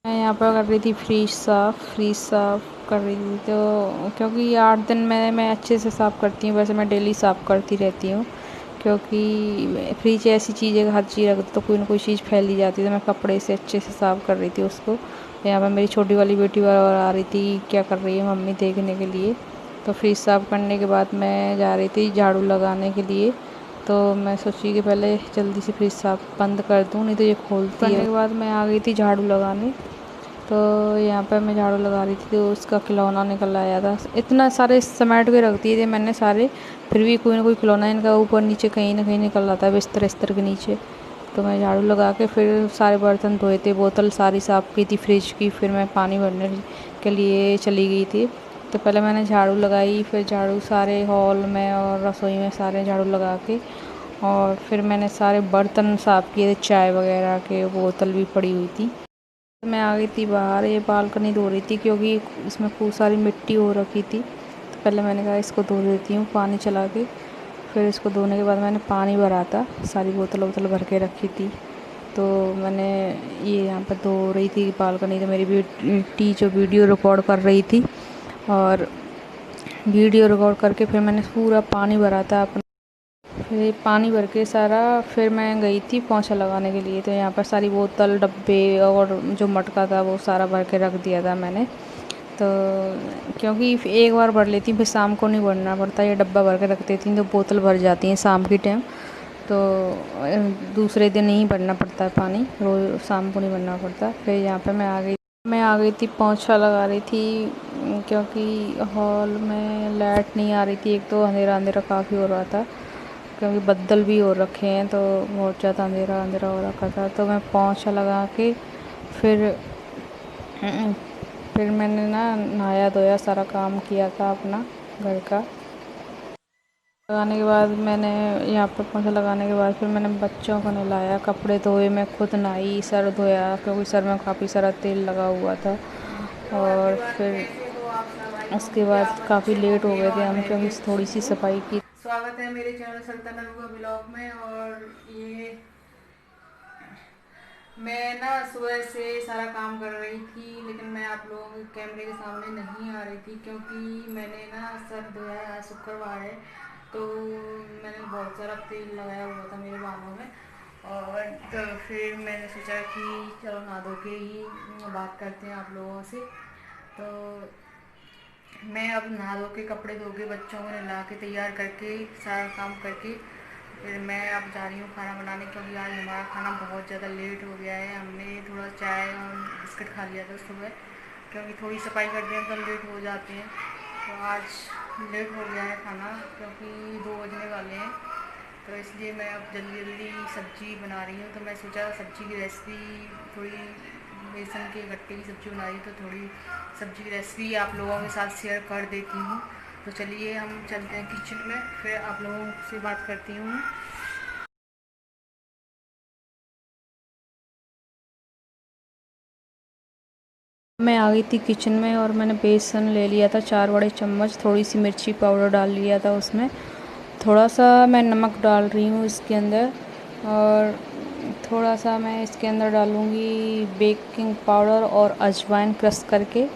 मैं यहाँ पर कर रही थी फ्रिज साफ़ कर रही थी। तो क्योंकि 8 दिन में मैं अच्छे से साफ़ करती हूँ, वैसे मैं डेली साफ़ करती रहती हूँ। क्योंकि फ्रिज ऐसी चीज़ है कि हर चीज़ रख दो तो कोई ना कोई चीज़ फैल ही जाती है। तो मैं कपड़े से अच्छे से साफ़ कर रही थी उसको। यहाँ पर मेरी छोटी वाली बेटी बार आ रही थी क्या कर रही है मम्मी देखने के लिए। तो फ्रिज साफ़ करने के बाद मैं जा रही थी झाड़ू लगाने के लिए। तो मैं सोची कि पहले जल्दी से फ्रिज साफ़ बंद कर दूँ, नहीं तो ये खोलती है। करने के बाद मैं आ गई थी झाड़ू लगाने। तो यहाँ पर मैं झाड़ू लगा रही थी तो उसका खिलौना निकल आया था। इतना सारे समेट के रख दिए थे मैंने सारे, फिर भी कोई ना कोई खिलौना इनका ऊपर नीचे कहीं ना कहीं निकल रहा था बिस्तर के नीचे। तो मैं झाड़ू लगा के फिर सारे बर्तन धोए थे, बोतल सारी साफ़ की थी फ्रिज की। फिर मैं पानी भरने के लिए चली गई थी। तो पहले मैंने झाड़ू लगाई, फिर झाड़ू सारे हॉल में और रसोई में सारे झाड़ू लगा के, और फिर मैंने सारे बर्तन साफ़ किए थे, चाय वगैरह के बोतल भी पड़ी हुई थी। मैं आ गई थी बाहर, ये बालकनी धो रही थी क्योंकि इसमें खूब सारी मिट्टी हो रखी थी। तो पहले मैंने कहा इसको धो देती हूँ पानी चला के। फिर इसको धोने के बाद मैंने पानी भरा था, सारी बोतल वोतल भर के रखी थी। तो मैंने ये यहाँ पर धो रही थी बालकनी। तो मेरी बेटी जो वीडियो रिकॉर्ड कर रही थी, और वीडियो रिकॉर्ड करके फिर मैंने पूरा पानी भरा था अपना। फिर पानी भर के सारा फिर मैं गई थी पोंछा लगाने के लिए। तो यहाँ पर सारी बोतल डब्बे और जो मटका था वो सारा भर के रख दिया था मैंने। तो क्योंकि एक बार भर लेती फिर शाम को नहीं भरना पड़ता, ये डब्बा भर के रख देती हूँ तो बोतल भर जाती हैं शाम के टाइम। तो दूसरे दिन ही भरना पड़ता है पानी, रोज़ शाम को नहीं भरना पड़ता। फिर यहाँ पर मैं आ गई थी पोंछा लगा रही थी। क्योंकि हॉल में लाइट नहीं आ रही थी, एक तो अंधेरा अंधेरा काफ़ी हो रहा था क्योंकि बद्दल भी हो रखे हैं, तो बहुत ज़्यादा अंधेरा अंधेरा हो रखा था। तो मैं पोंछा लगा के फिर फिर मैंने ना नहाया धोया, सारा काम किया था अपना घर का। लगाने के बाद मैंने यहाँ पर पोंछा लगाने के बाद फिर मैंने बच्चों को नहलाया, कपड़े धोए, मैं खुद नहाई, सर धोया क्योंकि सर में काफ़ी सारा तेल लगा हुआ था। और फिर उसके बाद काफ़ी लेट हो गए थे हम क्योंकि थोड़ी सी सफाई की। स्वागत है मेरे चैनल सल्तनत ब्लॉग में। और ये मैं ना सुबह से सारा काम कर रही थी, लेकिन मैं आप लोगों के कैमरे के सामने नहीं आ रही थी क्योंकि मैंने ना सर धोया है, शुक्रवार है, तो मैंने बहुत सारा तेल लगाया हुआ था मेरे बालों में। और तो फिर मैंने सोचा कि चलो नहा धो के ही बात करते हैं आप लोगों से। तो मैं अब नहा धो के कपड़े धो के बच्चों को नहला के तैयार करके सारा काम करके फिर मैं अब जा रही हूँ खाना बनाने, क्योंकि आज हमारा खाना बहुत ज़्यादा लेट हो गया है। हमने थोड़ा चाय और बिस्किट खा लिया था सुबह, क्योंकि थोड़ी सफाई करते हैं तो लेट हो जाते हैं। तो आज लेट हो गया है खाना क्योंकि 2 बजने वाले हैं। तो इसलिए मैं अब जल्दी जल्दी सब्ज़ी बना रही हूँ। तो मैं सोचा सब्ज़ी की रेसिपी थोड़ी, बेसन के गट्टे की सब्ज़ी बना रही हूँ, तो थोड़ी सब्ज़ी की रेसिपी आप लोगों के साथ शेयर कर देती हूँ। तो चलिए हम चलते हैं किचन में, फिर आप लोगों से बात करती हूँ। मैं आ गई थी किचन में और मैंने बेसन ले लिया था 4 बड़े चम्मच, थोड़ी सी मिर्ची पाउडर डाल लिया था उसमें, थोड़ा सा मैं नमक डाल रही हूँ इसके अंदर, और थोड़ा सा मैं इसके अंदर डालूँगी बेकिंग पाउडर और अजवाइन क्रश करके।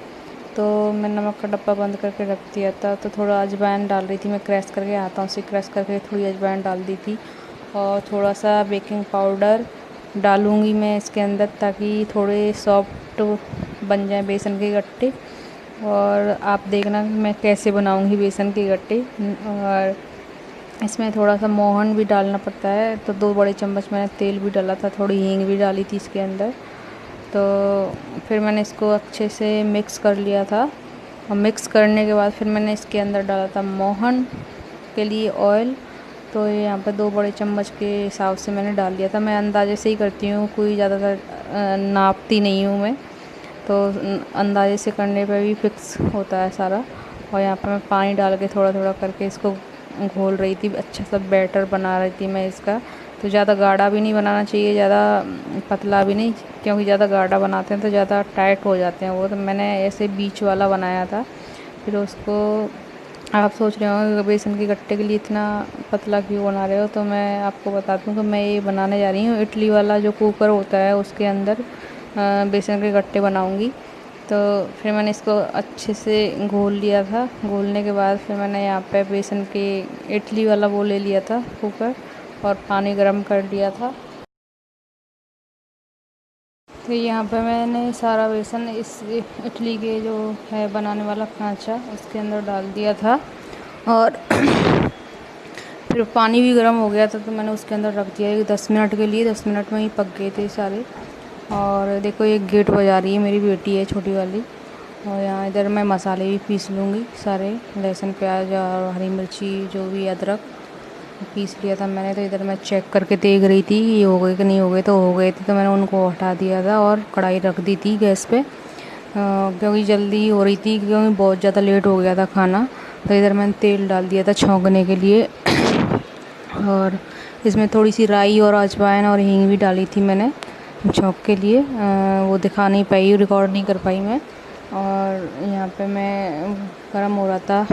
तो मैं नमक का डब्बा बंद करके रख दिया था, तो थोड़ा अजवाइन डाल रही थी मैं, क्रश करके हाथों से क्रश करके थोड़ी अजवाइन डाल दी थी। और थोड़ा सा बेकिंग पाउडर डालूँगी मैं इसके अंदर ताकि थोड़े सॉफ्ट बन जाए बेसन के गट्टे। और आप देखना मैं कैसे बनाऊँगी बेसन के गट्टे। और इसमें थोड़ा सा मोहन भी डालना पड़ता है, तो 2 बड़े चम्मच मैंने तेल भी डाला था, थोड़ी हींग भी डाली थी इसके अंदर। तो फिर मैंने इसको अच्छे से मिक्स कर लिया था, और मिक्स करने के बाद फिर मैंने इसके अंदर डाला था मोहन के लिए ऑयल। तो ये यहाँ पर 2 बड़े चम्मच के हिसाब से मैंने डाल दिया था। मैं अंदाजे से ही करती हूँ, कोई ज़्यादातर नापती नहीं हूँ मैं, तो अंदाजे से करने पे भी फिक्स होता है सारा। और यहाँ पर मैं पानी डाल के थोड़ा थोड़ा करके इसको घोल रही थी, अच्छा सा बैटर बना रही थी मैं इसका। तो ज़्यादा गाढ़ा भी नहीं बनाना चाहिए, ज़्यादा पतला भी नहीं, क्योंकि ज़्यादा गाढ़ा बनाते हैं तो ज़्यादा टाइट हो जाते हैं वो। तो मैंने ऐसे बीच वाला बनाया था। फिर उसको, आप सोच रहे हो बेसन के गट्टे के लिए इतना पतला क्यों बना रहे हो, तो मैं आपको बताती हूँ कि मैं ये बनाने जा रही हूँ इडली वाला जो कुकर होता है उसके अंदर। बेसन के गट्टे बनाऊंगी। तो फिर मैंने इसको अच्छे से घोल लिया था। घोलने के बाद फिर मैंने यहाँ पे बेसन के इडली वाला वो ले लिया था कुकर, और पानी गर्म कर लिया था। तो यहाँ पे मैंने सारा बेसन इस इडली के जो है बनाने वाला खांचा उसके अंदर डाल दिया था, और फिर पानी भी गर्म हो गया था तो मैंने उसके अंदर रख दिया 10 मिनट के लिए। 10 मिनट में ही पक गए थे सारे। और देखो एक गेट बजा रही है, मेरी बेटी है छोटी वाली। और यहाँ इधर मैं मसाले भी पीस लूँगी सारे, लहसुन प्याज और हरी मिर्ची जो भी अदरक पीस लिया था मैंने। तो इधर मैं चेक करके देख रही थी ये हो गए कि नहीं हो गए। तो हो गए थे तो मैंने उनको हटा दिया था और कढ़ाई रख दी थी गैस पे, क्योंकि जल्दी हो रही थी, क्योंकि बहुत ज़्यादा लेट हो गया था खाना। तो इधर मैंने तेल डाल दिया था छौंकने के लिए, और इसमें थोड़ी सी राई और अजवाइन और हींग भी डाली थी मैंने छौंक के लिए। वो दिखा नहीं पाई, रिकॉर्ड नहीं कर पाई मैं। और यहाँ पे मैं गरम हो रहा था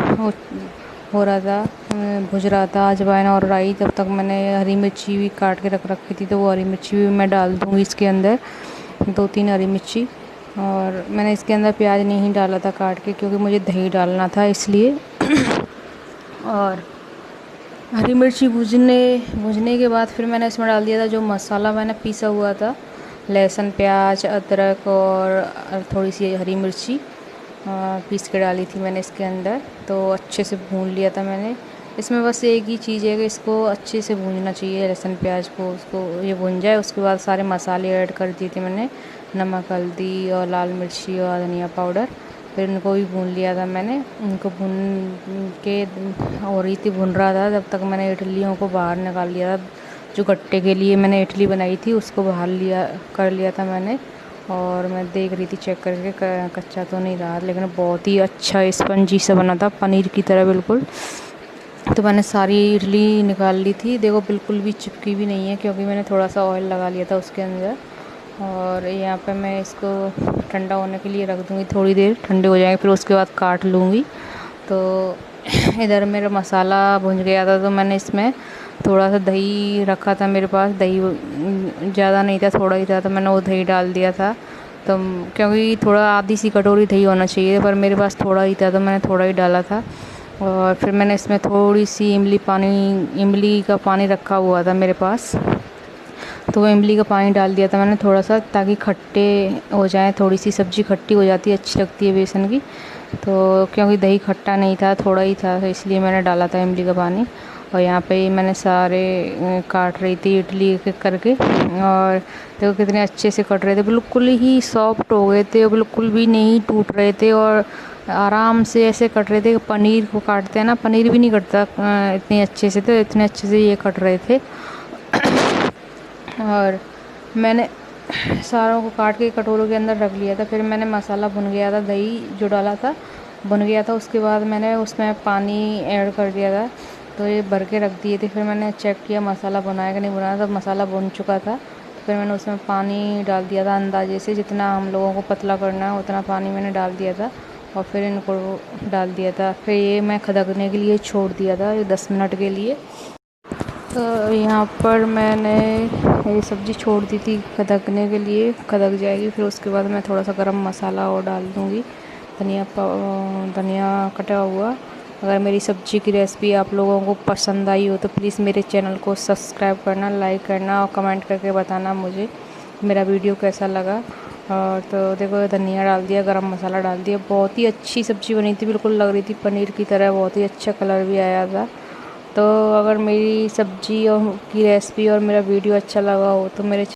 भुज रहा था अजवाइन और राई। तब तक मैंने हरी मिर्ची भी काट के रख रखी थी, तो वो हरी मिर्ची भी मैं डाल दूँगी इसके अंदर, 2-3 हरी मिर्ची। और मैंने इसके अंदर प्याज नहीं डाला था काट के, क्योंकि मुझे दही डालना था इसलिए। और हरी मिर्ची भुजने के बाद फिर मैंने इसमें डाल दिया था जो मसाला मैंने पीसा हुआ था, लहसुन प्याज अदरक और थोड़ी सी हरी मिर्ची पीस के डाली थी मैंने इसके अंदर। तो अच्छे से भून लिया था मैंने। इसमें बस एक ही चीज़ है कि इसको अच्छे से भूनना चाहिए, लहसुन प्याज को, उसको ये भून जाए। उसके बाद सारे मसाले ऐड कर दिए थे मैंने, नमक हल्दी और लाल मिर्ची और धनिया पाउडर। फिर उनको भी भून लिया था मैंने। उनको भून के हो रही थी, भून रहा था, तब तक मैंने इडलियों को बाहर निकाल लिया था। जो गट्टे के लिए मैंने इडली बनाई थी उसको बाहर कर लिया था मैंने। और मैं देख रही थी चेक करके कच्चा तो नहीं रहा, लेकिन बहुत ही अच्छा स्पंजी सा बना था, पनीर की तरह बिल्कुल। तो मैंने सारी इडली निकाल ली थी। देखो बिल्कुल भी चिपकी भी नहीं है, क्योंकि मैंने थोड़ा सा ऑयल लगा लिया था उसके अंदर। और यहाँ पे मैं इसको ठंडा होने के लिए रख दूँगी, थोड़ी देर ठंडे हो जाएंगे, फिर उसके बाद काट लूँगी। तो इधर मेरा मसाला भुन गया था, तो मैंने इसमें थोड़ा सा दही रखा था मेरे पास। दही ज़्यादा नहीं था, थोड़ा ही था, तो मैंने वो दही डाल दिया था। तो क्योंकि थोड़ा आधी सी कटोरी दही होना चाहिए, पर मेरे पास थोड़ा ही था तो मैंने थोड़ा ही डाला था। और फिर मैंने इसमें थोड़ी सी इमली का पानी रखा हुआ था मेरे पास, तो वो इमली का पानी डाल दिया था मैंने थोड़ा सा, ताकि खट्टे हो जाए। थोड़ी सी सब्ज़ी खट्टी हो जाती है, अच्छी लगती है बेसन की। तो क्योंकि दही खट्टा नहीं था, थोड़ा ही था, तो इसलिए मैंने डाला था इमली का पानी। और यहाँ पे मैंने सारे काट रही थी इडली करके, और देखो कितने अच्छे से कट रहे थे, बिल्कुल ही सॉफ्ट हो गए थे, बिल्कुल भी नहीं टूट रहे थे, और आराम से ऐसे कट रहे थे। पनीर को काटते हैं ना, पनीर भी नहीं कटता इतने अच्छे से, तो इतने अच्छे से ये कट रहे थे। और मैंने सारों को काट के कटोरों के अंदर रख लिया था। फिर मैंने मसाला भुन गया था, दही जो डाला था भुन गया था, उसके बाद मैंने उसमें पानी ऐड कर दिया था, तो ये भर के रख दिए थे। फिर मैंने चेक किया मसाला बनाया कि नहीं बनाया, तब मसाला भुन चुका था। तो फिर मैंने उसमें पानी डाल दिया था अंदाजे से, जितना हम लोगों को पतला करना है उतना पानी मैंने डाल दिया था, और फिर इनको डाल दिया था। फिर ये मैं खदकने के लिए छोड़ दिया था, ये 10 मिनट के लिए। तो यहाँ पर मैंने ये सब्ज़ी छोड़ दी थी खदकने के लिए, खदक जाएगी। फिर उसके बाद मैं थोड़ा सा गरम मसाला और डाल दूँगी, धनिया कटा हुआ। अगर मेरी सब्ज़ी की रेसिपी आप लोगों को पसंद आई हो तो प्लीज़ मेरे चैनल को सब्सक्राइब करना, लाइक करना और कमेंट करके बताना मुझे मेरा वीडियो कैसा लगा। और तो देखो धनिया डाल दिया, गरम मसाला डाल दिया। बहुत ही अच्छी सब्ज़ी बनी थी, बिल्कुल लग रही थी पनीर की तरह, बहुत ही अच्छा कलर भी आया था। तो अगर मेरी सब्ज़ी और की रेसिपी और मेरा वीडियो अच्छा लगा हो तो मेरे